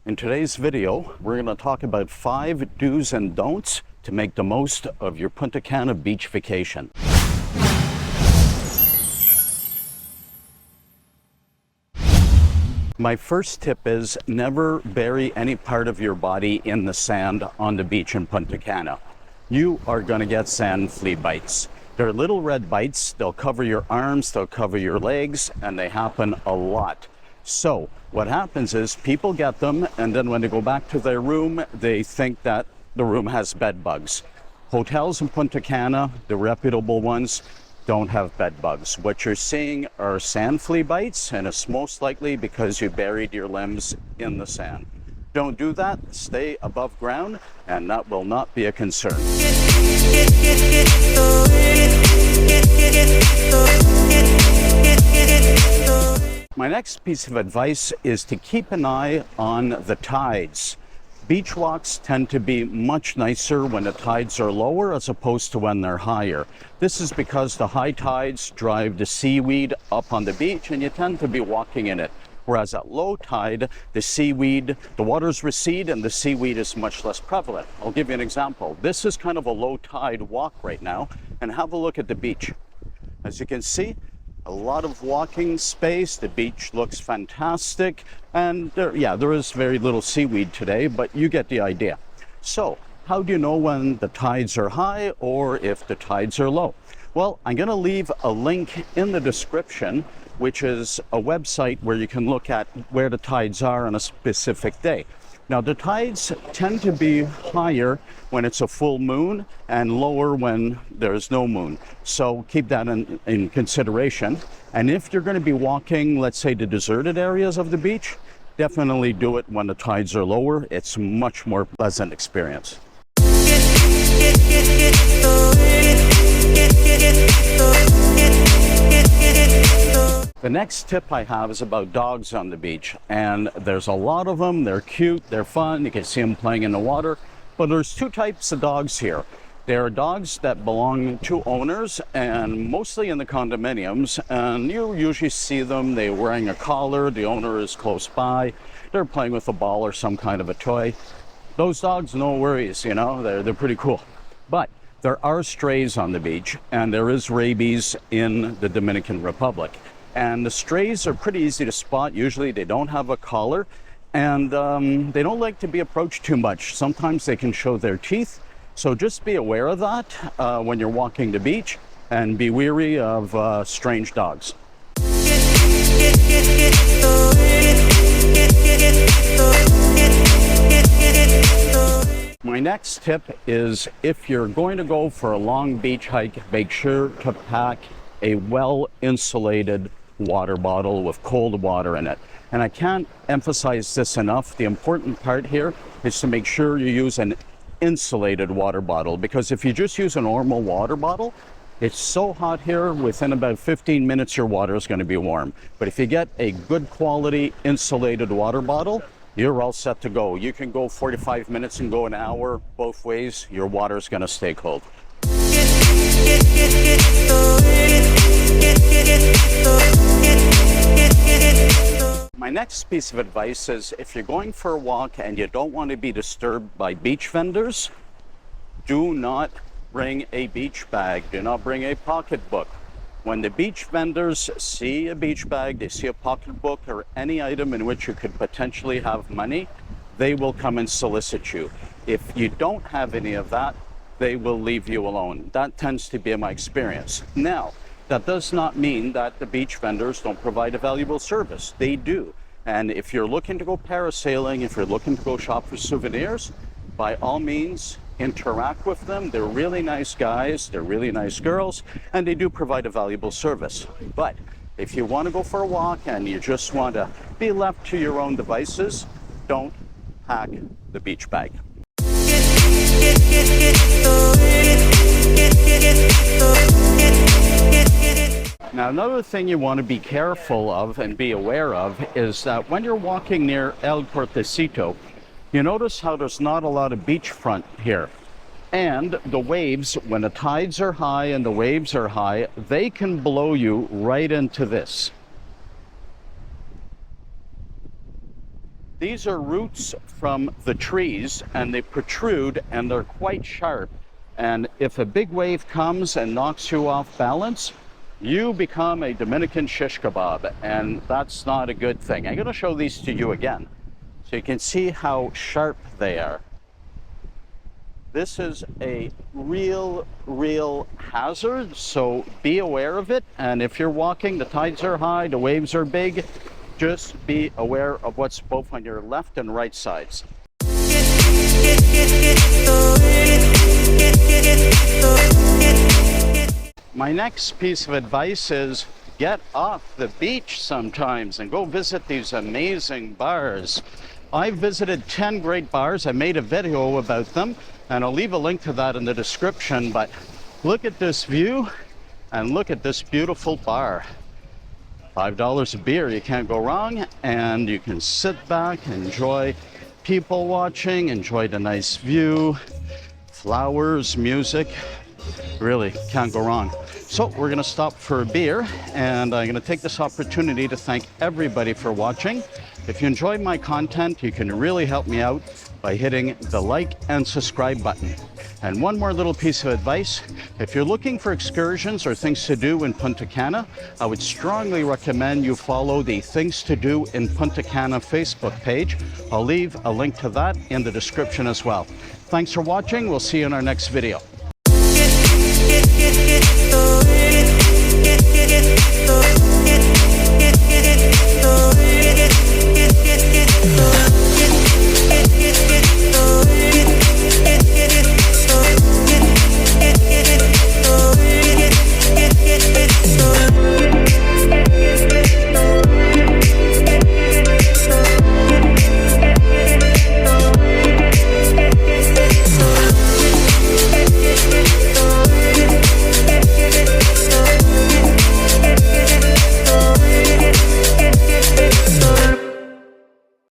In today's video, we're going to talk about 5 do's and don'ts to make the most of your Punta Cana beach vacation. My first tip is never bury any part of your body in the sand on the beach in Punta Cana. You are going to get sand flea bites. They're little red bites. They'll cover your arms, they'll cover your legs, and they happen a lot. So what happens is people get them, and then when they go back to their room, they think that the room has bed bugs. Hotels in Punta Cana, the reputable ones, don't have bed bugs. What you're seeing are sand flea bites, and it's most likely because you buried your limbs in the sand. Don't do that. Stay above ground, and that will not be a concern. My next piece of advice is to keep an eye on the tides. Beach walks tend to be much nicer when the tides are lower as opposed to when they're higher. This is because the high tides drive the seaweed up on the beach and you tend to be walking in it. Whereas at low tide, the waters recede and the seaweed is much less prevalent. I'll give you an example. This is kind of a low tide walk right now, and have a look at the beach. As you can see, a lot of walking space. The beach looks fantastic, and there is very little seaweed today, but you get the idea. So how do you know when the tides are high or if the tides are low? Well, I'm going to leave a link in the description, which is a website where you can look at where the tides are on a specific day. Now, the tides tend to be higher when it's a full moon and lower when there's no moon. So keep that in consideration. And if you're going to be walking, let's say, the deserted areas of the beach, definitely do it when the tides are lower. It's a much more pleasant experience. The next tip I have is about dogs on the beach, and there's a lot of them. They're cute, they're fun, you can see them playing in the water, but there's 2 types of dogs here. There are dogs that belong to owners, and mostly in the condominiums, and you usually see them, they're wearing a collar, the owner is close by, they're playing with a ball or some kind of a toy. Those dogs, no worries, you know, they're pretty cool. But there are strays on the beach, and there is rabies in the Dominican Republic. And the strays are pretty easy to spot. Usually they don't have a collar, and they don't like to be approached too much. Sometimes they can show their teeth. So just be aware of that when you're walking the beach, and be wary of strange dogs. My next tip is, if you're going to go for a long beach hike, make sure to pack a well-insulated water bottle with cold water in it. And I can't emphasize this enough. The important part here is to make sure you use an insulated water bottle, because if you just use a normal water bottle, it's so hot here, within about 15 minutes your water is going to be warm. But if you get a good quality insulated water bottle, you're all set to go. You can go 45 minutes and go an hour both ways. Your water is going to stay cold. My next piece of advice is, if you're going for a walk and you don't want to be disturbed by beach vendors, do not bring a beach bag. Do not bring a pocketbook. When the beach vendors see a beach bag, they see a pocketbook or any item in which you could potentially have money, they will come and solicit you. If you don't have any of that, they will leave you alone. That tends to be my experience. Now, that does not mean that the beach vendors don't provide a valuable service. They do. And if you're looking to go parasailing, if you're looking to go shop for souvenirs, by all means, interact with them. They're really nice guys, they're really nice girls, and they do provide a valuable service. But if you want to go for a walk and you just want to be left to your own devices, don't pack the beach bag. Now, another thing you want to be careful of and be aware of is that when you're walking near El Cortecito, you notice how there's not a lot of beachfront here. And the waves, when the tides are high and the waves are high, they can blow you right into this. These are roots from the trees, and they protrude and they're quite sharp. And if a big wave comes and knocks you off balance, you become a Dominican shish kebab, and that's not a good thing. I'm going to show these to you again so you can see how sharp they are. This is a real hazard, so be aware of it. And if you're walking, the tides are high, the waves are big, just be aware of what's both on your left and right sides. My next piece of advice is get off the beach sometimes and go visit these amazing bars. I've visited 10 great bars. I made a video about them, and I'll leave a link to that in the description. But look at this view and look at this beautiful bar. $5 a beer, you can't go wrong, and you can sit back, enjoy people watching, enjoy the nice view, flowers, music. Really can't go wrong. So we're going to stop for a beer, and I'm going to take this opportunity to thank everybody for watching. If you enjoyed my content, you can really help me out by hitting the like and subscribe button. And one more little piece of advice: if you're looking for excursions or things to do in Punta Cana, I would strongly recommend you follow the Things to Do in Punta Cana Facebook page. I'll leave a link to that in the description as well. Thanks for watching. We'll see you in our next video. Get